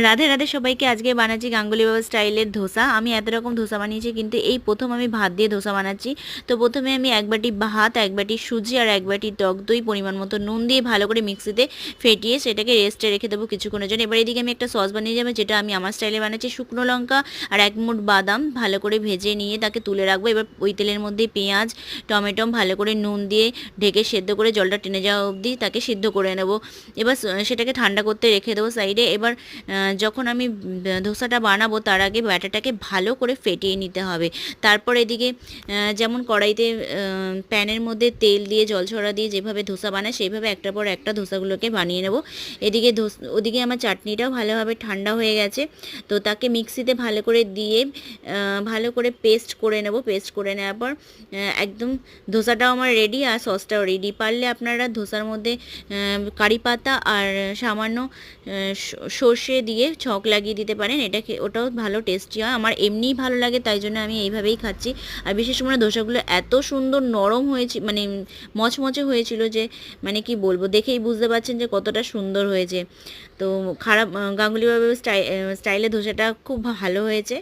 রাধে রাধে সবাইকে। আজকে বানাচ্ছি গাঙ্গুলি বাবা স্টাইলের ধোসা। আমি এত রকম ধোসা বানিয়েছি, কিন্তু এই প্রথম আমি ভাত দিয়ে ধোসা বানাচ্ছি। তো প্রথমে আমি এক বাটি ভাত, এক বাটি সুজি আর এক বাটি টক দই পরিমাণ মতো নুন দিয়ে ভালো করে মিক্সিতে ফেটিয়ে সেটাকে রেস্টে রেখে দেবো কিছুক্ষণের জন্য। এবার এদিকে আমি একটা সস বানিয়ে যাবো, যেটা আমি আমার স্টাইলে বানাচ্ছি। শুকনো লঙ্কা আর এক মুঠ বাদাম ভালো করে ভেজে নিয়ে তাকে তুলে রাখবো। এবার ওই তেলের মধ্যে পেঁয়াজ টমেটো ভালো করে নুন দিয়ে ঢেকে সেদ্ধ করে জলটা টেনে যাওয়া অবধি তাকে সিদ্ধ করে নেব। এবার সেটাকে ঠান্ডা করতে রেখে দেবো সাইডে। এবার যখন আমি ধোসাটা বানাবো তার আগে ব্যাটারটাকে ভালো করে ফেটিয়ে নিতে হবে। তারপর এদিকে যেমন কড়াইতে প্যানের মধ্যে তেল দিয়ে জল ছড়া দিয়ে যেভাবে ধোসা বানায় সেইভাবে একটার পর একটা ধোসাগুলোকে বানিয়ে নেব। এদিকে ওদিকে আমার চাটনিটাও ভালোভাবে ঠান্ডা হয়ে গেছে। তো তাকে মিক্সিতে ভালো করে দিয়ে ভালো করে পেস্ট করে নেব। পেস্ট করে নেওয়ার পর একদম ধোসাটাও আমার রেডি আর সসটাও রেডি। পারলে আপনারা ধোসার মধ্যে কারি পাতা আর সামান্য সর্ষে দিয়ে ছক লাগিয়ে দিতে পারেন। ওটাও ভালো টেস্টি হয়। আমার এমনিই ভালো লাগে, তাই জন্য আমি এইভাবেই খাচ্ছি। আর বিশেষ করে ধোসাগুলো এত সুন্দর নরম হয়েছে, মানে মচমচে হয়েছিল যে মানে কি বলবো, দেখেই বুঝতে পারছেন যে কতটা সুন্দর হয়েছে। তো খারাপ গাঙ্গুলি বাবা স্টাইলে ধোসাটা খুব ভালো হয়েছে।